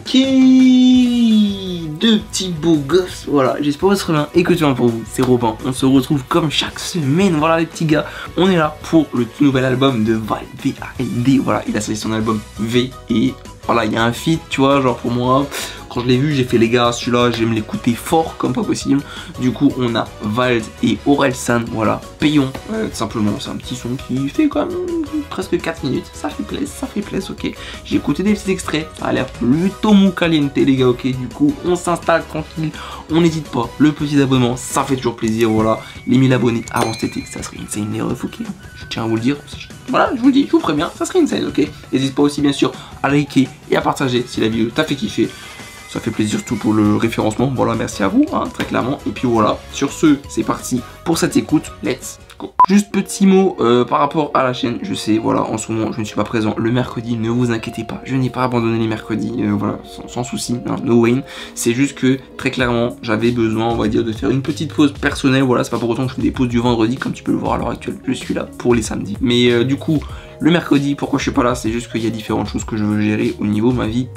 qui deux petits beaux gosses, voilà, j'espère que vous serez bien et que tu vas pour vous, c'est Robin, on se retrouve comme chaque semaine, voilà les petits gars, on est là pour le tout nouvel album de Val, V-A-L-D, voilà, il a sorti son album V et voilà, il y a un feat, tu vois, genre pour moi, quand je l'ai vu, j'ai fait les gars, celui-là, j'aime l'écouter fort comme pas possible. Du coup, on a Vald et Orelsan, voilà, payons, tout simplement. C'est un petit son qui fait quand même presque 4 minutes. Ça fait plaisir, ok. J'ai écouté des petits extraits, ça a l'air plutôt mou caliente, les gars, ok. Du coup, on s'installe tranquille, on n'hésite pas. Le petit abonnement, ça fait toujours plaisir, voilà. Les 1000 abonnés avant cet été, ça serait insane, les refs, ok. Je tiens à vous le dire. Voilà, je vous le dis, je vous préviens, ça serait insane, ok. N'hésite pas aussi, bien sûr, à liker et à partager si la vidéo t'a fait kiffer. Ça fait plaisir surtout pour le référencement. Voilà, merci à vous, hein, très clairement. Et puis voilà, sur ce, c'est parti pour cette écoute. Let's go. Juste petit mot par rapport à la chaîne. Je sais, voilà, en ce moment, je ne suis pas présent le mercredi. Ne vous inquiétez pas, je n'ai pas abandonné les mercredis. Voilà, sans souci, hein, no Wayne. C'est juste que, très clairement, j'avais besoin, on va dire, de faire une petite pause personnelle. Voilà, c'est pas pour autant que je fais des pauses du vendredi, comme tu peux le voir à l'heure actuelle. Je suis là pour les samedis. Mais du coup, le mercredi, pourquoi je suis pas là? C'est juste qu'il y a différentes choses que je veux gérer au niveau de ma vie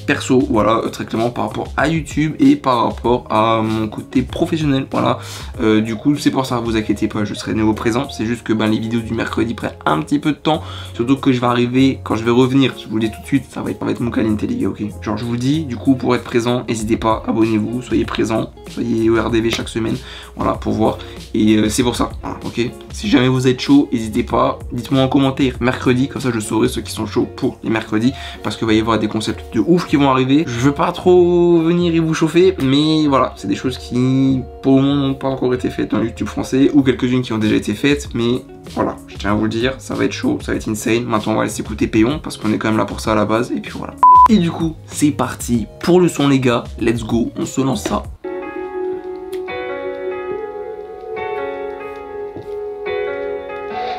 perso, voilà, très clairement par rapport à YouTube et par rapport à mon côté professionnel, voilà. Du coup, c'est pour ça, vous inquiétez pas, je serai nouveau présent. C'est juste que les vidéos du mercredi prennent un petit peu de temps, surtout que je vais arriver, quand je vais revenir, je vous le dis tout de suite, ça va être mon caliente, les gars, ok. Genre, je vous le dis, du coup, pour être présent, n'hésitez pas, abonnez-vous, soyez présents, soyez au RDV chaque semaine, voilà, pour voir. Et c'est pour ça, voilà, ok. Si jamais vous êtes chaud, n'hésitez pas, dites-moi en commentaire mercredi, comme ça je saurai ceux qui sont chauds pour les mercredis, parce qu'il va y avoir des concepts de ouf qui vont arriver. Je veux pas trop venir et vous chauffer, mais voilà, c'est des choses qui pour le moment n'ont pas encore été faites dans YouTube français, ou quelques-unes qui ont déjà été faites, mais voilà, je tiens à vous le dire, ça va être chaud, ça va être insane. Maintenant on va laisser écouter Payon, parce qu'on est quand même là pour ça à la base, et puis voilà. Et du coup, c'est parti pour le son les gars, let's go, on se lance ça.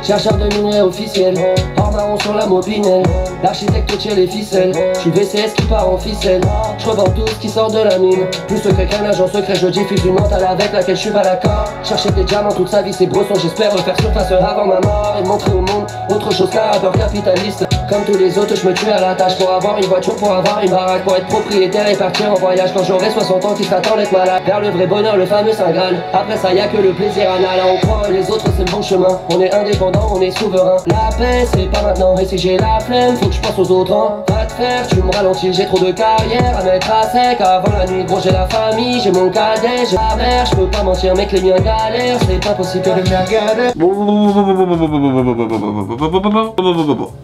Chercheur de minerais officiel, hors marron sur la mobinelle. L'architecte tire les ficelles, je suis VCS qui part en ficelle. Je revends tout ce qui sort de la mine. Plus secret qu'un agent secret, je diffuse une mentale avec laquelle je suis pas d'accord. Chercher des diamants toute sa vie, c'est brosson, j'espère refaire surface avant ma mort. Et montrer au monde autre chose qu'un rappeur capitaliste. Comme tous les autres, je me tue à la tâche pour avoir une voiture, pour avoir une baraque, pour être propriétaire et partir en voyage. Quand j'aurai 60 ans, qui s'attend d'être malade. Vers le vrai bonheur, le fameux Saint Graal. Après ça, y a que le plaisir anal. On croit les autres, c'est le bon chemin. On est indépendant, on est souverain. La paix, c'est pas maintenant. Et si j'ai la flemme, faut que je pense aux autres. Hein. Va te faire, tu me ralentis, j'ai trop de carrière à mettre à sec. Avant la nuit, gros, j'ai la famille, j'ai mon cadet, j'ai la mère. Je peux pas mentir, mec, les miens galèrent. C'est pas possible que les miens galèrent.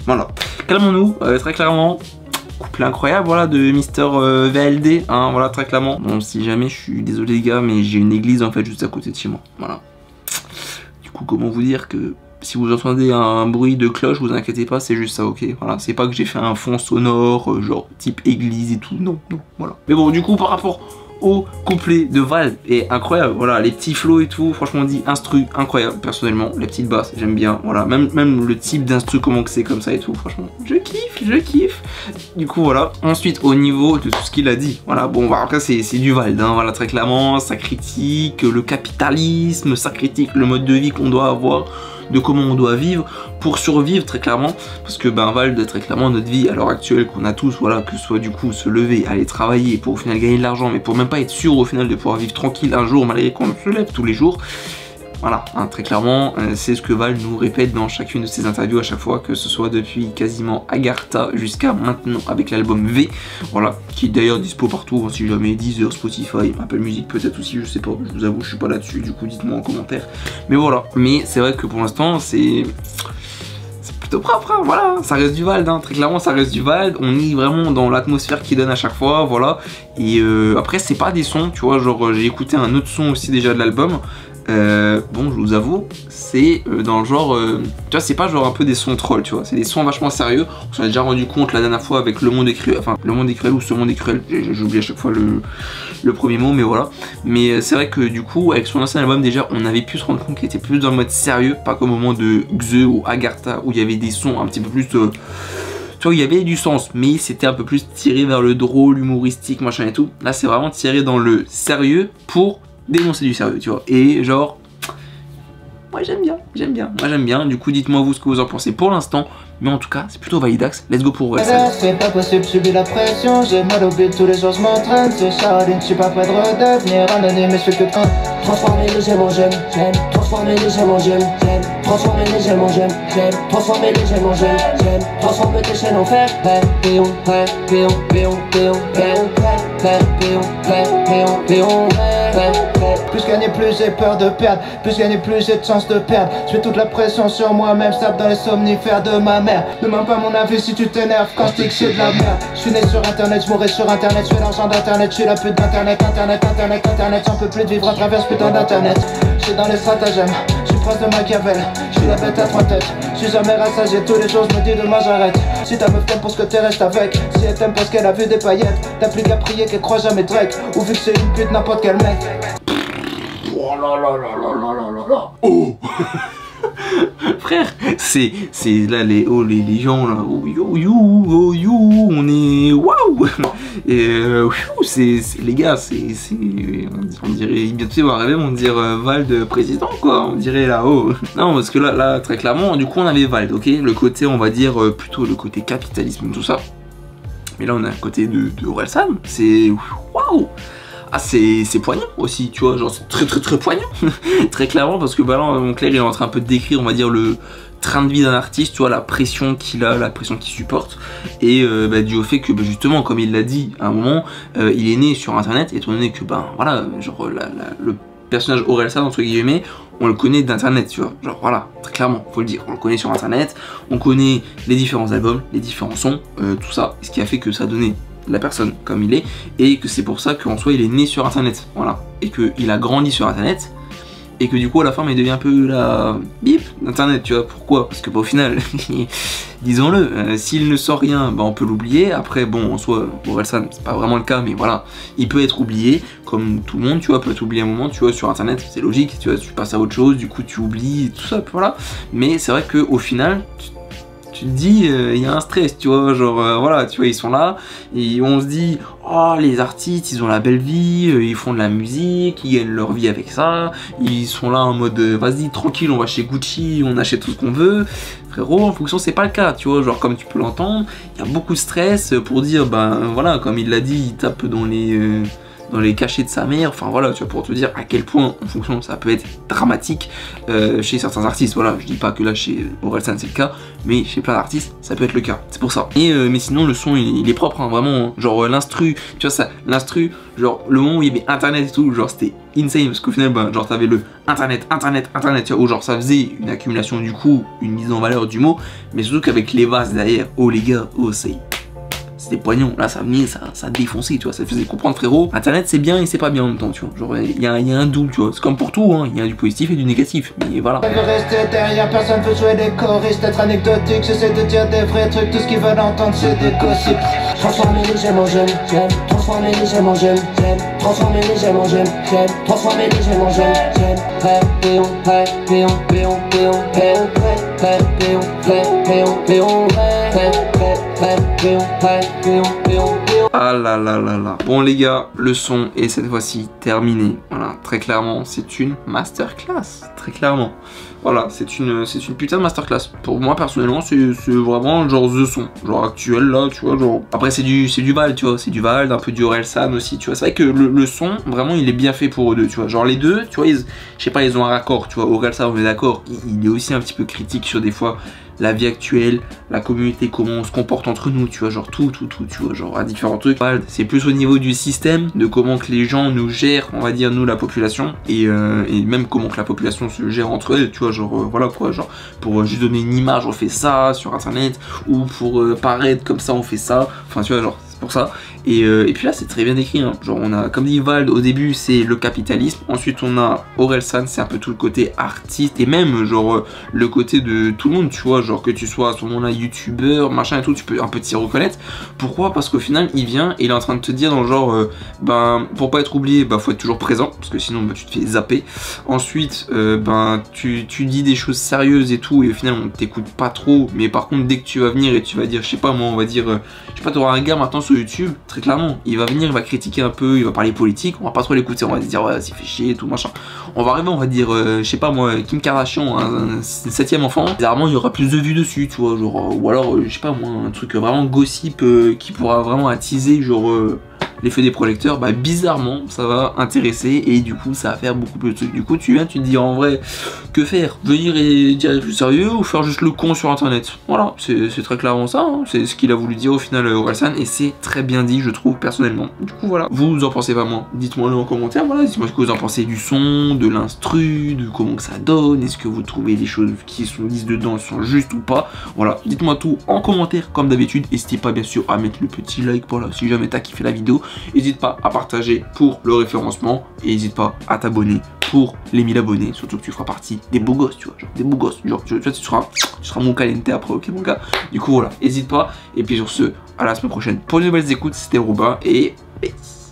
Voilà. Calmons-nous, très clairement. Couplet incroyable, voilà, de Mister VLD, hein, voilà, très clairement. Bon, si jamais, je suis désolé les gars, mais j'ai une église en fait juste à côté de chez moi, voilà. Du coup, comment vous dire que si vous entendez un bruit de cloche, vous inquiétez pas, c'est juste ça, ok. Voilà, c'est pas que j'ai fait un fond sonore, genre type église et tout, non, non, voilà. Mais bon, du coup, par rapport au couplet de Val est incroyable, voilà, les petits flows et tout, franchement on dit instru incroyable, personnellement, les petites basses, j'aime bien, voilà, même le type d'instru, comment que c'est comme ça et tout, franchement, je kiffe, du coup voilà. Ensuite au niveau de tout ce qu'il a dit, voilà, bon bah, après c'est du Val, hein, voilà, très clairement, ça critique le capitalisme, ça critique le mode de vie qu'on doit avoir, de comment on doit vivre pour survivre très clairement, parce que Vald, très clairement notre vie à l'heure actuelle qu'on a tous, voilà, que ce soit du coup se lever, aller travailler pour au final gagner de l'argent, mais pour même pas être sûr au final de pouvoir vivre tranquille un jour malgré qu'on se lève tous les jours. Voilà, hein, très clairement, c'est ce que Val nous répète dans chacune de ses interviews à chaque fois, que ce soit depuis quasiment Agartha jusqu'à maintenant avec l'album V, voilà, qui est d'ailleurs dispo partout, hein, si jamais, Deezer, Spotify, Apple Music peut-être aussi, je sais pas, je vous avoue, je suis pas là-dessus, du coup dites-moi en commentaire. Mais voilà, mais c'est vrai que pour l'instant, c'est plutôt propre, hein, voilà, ça reste du Vald, hein, très clairement ça reste du Vald, on est vraiment dans l'atmosphère qu'il donne à chaque fois, voilà, et après c'est pas des sons, tu vois, genre j'ai écouté un autre son aussi déjà de l'album, bon je vous avoue, c'est dans le genre, tu vois c'est pas genre un peu des sons trolls, tu vois, c'est des sons vachement sérieux, on s'en est déjà rendu compte la dernière fois avec Le Monde est Cruel, enfin Le Monde est Cruel ou Ce Monde est Cruel, j'oublie à chaque fois le premier mot, mais voilà, mais c'est vrai que du coup avec son ancien album déjà on avait pu se rendre compte qu'il était plus dans le mode sérieux, pas comme au moment de Xe ou Agartha où il y avait des sons un petit peu plus... tu vois, il y avait du sens, mais c'était un peu plus tiré vers le drôle, humoristique, machin et tout. Là, c'est vraiment tiré dans le sérieux pour dénoncer du sérieux, tu vois. Et genre, moi j'aime bien, moi j'aime bien. Du coup, dites-moi vous ce que vous en pensez pour l'instant. Mais en tout cas, c'est plutôt validax. Let's go pour Orelsan. C'est pas possible, subis la pression. J'ai mal au but, tous les jours je m'entraîne. C'est Charline, je suis pas prêt de redevenir anonyme, mais je fais que quand. Transformer les gemmes en gemmes, j'aime. Transformer les gemmes en gemmes, j'aime. Transformer les gemmes en gemmes, j'aime. Transformer les gemmes en gemmes, j'aime. Transformer tes chaînes en fer. Péon, péon, péon, péon, péon, péon, péon, péon, Plus gagner, plus j'ai peur de perdre. Plus gagner, plus j'ai de chance de perdre. Je mets toute la pression sur moi-même, je tape dans les somnifères de ma mère. Ne demande pas mon avis si tu t'énerves quand je dis que j'ai de la merde. Je suis né sur internet, je mourrai sur internet. Je fais l'argent d'internet, je suis la pute d'internet. Internet, j'en peux plus de vivre à travers ce putain d'internet. Je suis dans les stratagèmes, je suis prince de Machiavel. Je suis la bête à trois têtes, je suis jamais rassasié. Tous les jours je me dis demain j'arrête. Si ta meuf t'aime pour ce que t'es, reste avec. Si elle t'aime parce qu'elle a vu des paillettes, t'as plus qu'à prier qu'elle croit jamais Drake. Ou vu que c'est une pute n'importe quel mec. Oh là là là là là là là là. Oh frère, c'est là les gens là, oh you, on est waouh. Et c'est les gars, on dirait bientôt il va rêver, on dirait Vald président quoi, on dirait là-haut. Non parce que là très clairement, du coup on avait Vald, ok, le côté on va dire plutôt le côté capitalisme tout ça. Mais là on a un côté de Orelsan, c'est waouh. Ah c'est poignant aussi, tu vois, genre c'est très poignant. Très clairement parce que bah là mon Claire il est en train un peu de décrire on va dire le train de vie d'un artiste, tu vois, la pression qu'il a, la pression qu'il supporte, et bah, dû au fait que bah, justement comme il l'a dit à un moment, il est né sur internet, étant donné que ben voilà, genre le personnage Orelsan entre guillemets, on le connaît d'internet, tu vois, genre voilà, très clairement, faut le dire, on le connaît sur internet, on connaît les différents albums, les différents sons, tout ça, ce qui a fait que ça donnait la personne comme il est, et que c'est pour ça qu'en soi il est né sur internet, voilà, et qu'il a grandi sur internet, et que du coup à la fin il devient un peu la bip d'internet, tu vois. Pourquoi? Parce que bah, au final disons-le, s'il ne sort rien, bah, on peut l'oublier. Après bon en soi Orelsan c'est pas vraiment le cas, mais voilà, il peut être oublié comme tout le monde, tu vois, peut être oublié un moment, tu vois, sur internet c'est logique, tu vois, tu passes à autre chose, du coup tu oublies tout ça, voilà. Mais c'est vrai que au final tu te dis, il y a un stress, tu vois, genre, voilà, tu vois, ils sont là, et on se dit, oh, les artistes, ils ont la belle vie, ils font de la musique, ils gagnent leur vie avec ça, ils sont là en mode, vas-y, tranquille, on va chez Gucci, on achète tout ce qu'on veut. Frérot, en fonction, c'est pas le cas, tu vois, genre, comme tu peux l'entendre, il y a beaucoup de stress pour dire, ben, voilà, comme il l'a dit, il tape dans les cachets de sa mère, enfin voilà, tu vois, pour te dire à quel point en fonction ça peut être dramatique chez certains artistes. Voilà, je dis pas que là chez Orelsan c'est le cas, mais chez plein d'artistes ça peut être le cas, c'est pour ça. Et mais sinon le son il est propre, hein, vraiment, hein. Genre l'instru, tu vois ça, l'instru, genre le moment où il y avait internet et tout, genre c'était insane parce qu'au final ben, genre t'avais le internet, tu vois, où genre ça faisait une accumulation du coup, une mise en valeur du mot, mais surtout qu'avec les bases derrière, oh les gars, oh c'était poignant, là ça venait, ça défonçait, tu vois, ça faisait comprendre frérot, internet c'est bien et c'est pas bien en même temps, tu vois, genre il y a un double, tu vois, c'est comme pour tout, hein, il y a du positif et du négatif, mais voilà. Je veux rester derrière, personne veut jouer les choristes, être anecdotique, j'essaie de dire des vrais trucs, tout ce qu'ils veulent entendre c'est des gossips. Transformer les gemmes en gemmes, j'aime. Transformer les gemmes en gemmes, j'aime. Transformer les gemmes en gemmes, j'aime. Transformer les gemmes en gemmes, j'aime. Péon, péon, péon, péon, péon, péon, péon, péon, péon. Ah là là là là. Bon les gars, le son est cette fois-ci terminé. Voilà, très clairement, c'est une masterclass. Très clairement. Voilà, c'est une putain de masterclass. Pour moi personnellement, c'est vraiment genre the son, genre actuel là, tu vois, genre. Après c'est du Vald, tu vois, c'est du Vald, un peu du Orelsan aussi, tu vois. C'est vrai que le son, vraiment, il est bien fait pour eux deux, tu vois. Genre les deux, tu vois, je sais pas, ils ont un raccord, tu vois. Orelsan, on est d'accord, il est aussi un petit peu critique sur des fois la vie actuelle, la communauté, comment on se comporte entre nous, tu vois, genre tout, tu vois, genre à différents trucs. C'est plus au niveau du système, de comment que les gens nous gèrent, on va dire, nous, la population, et même comment que la population se gère entre elles, tu vois, genre, voilà quoi, genre, pour juste donner une image, on fait ça sur internet, ou pour paraître comme ça, on fait ça, enfin, tu vois, genre, c'est pour ça. Et puis là c'est très bien décrit, hein. Genre on a, comme dit Vald au début, c'est le capitalisme, ensuite on a Orelsan, c'est un peu tout le côté artiste, et même genre le côté de tout le monde, tu vois, genre que tu sois à ce moment là youtubeur, machin et tout, tu peux un peu t'y reconnaître. Pourquoi? Parce qu'au final il vient et il est en train de te dire dans le genre, ben pour pas être oublié, bah faut être toujours présent, parce que sinon bah, tu te fais zapper. Ensuite ben tu dis des choses sérieuses et tout, et au final on t'écoute pas trop, mais par contre dès que tu vas venir et tu vas dire, je sais pas moi, on va dire, je sais pas, t'auras un gars maintenant sur sur YouTube, très clairement, il va venir, il va critiquer un peu, il va parler politique, on va pas trop l'écouter, on va se dire ouais, c'est fait chier et tout machin. On va arriver, on va dire, je sais pas moi, Kim Kardashian, un 7ème enfant, bizarrement il y aura plus de vues dessus, tu vois, genre, ou alors, je sais pas moi, un truc vraiment gossip qui pourra vraiment attiser, genre, l'effet des projecteurs, bah bizarrement ça va intéresser et du coup ça va faire beaucoup plus de trucs. Du coup tu viens, tu te dis en vrai, que faire? Venir et dire plus sérieux ou faire juste le con sur internet? Voilà, c'est très clairement ça, hein. C'est ce qu'il a voulu dire au final Orelsan et c'est très bien dit je trouve personnellement. Du coup voilà, vous en pensez pas moins? Dites-moi le en commentaire, voilà, dites-moi ce que vous en pensez du son, de l'instru, de comment que ça donne, est-ce que vous trouvez les choses qui sont dites dedans sont justes ou pas? Voilà, dites-moi tout en commentaire comme d'habitude, n'hésitez pas bien sûr à mettre le petit like, voilà, si jamais t'as kiffé la vidéo. N'hésite pas à partager pour le référencement et n'hésite pas à t'abonner pour les 1000 abonnés, surtout que tu feras partie des beaux gosses, tu vois, genre des beaux gosses, genre tu seras mon calente après, ok mon gars. Du coup voilà, n'hésite pas et puis sur ce, à la semaine prochaine pour de nouvelles écoutes, c'était Robin et peace.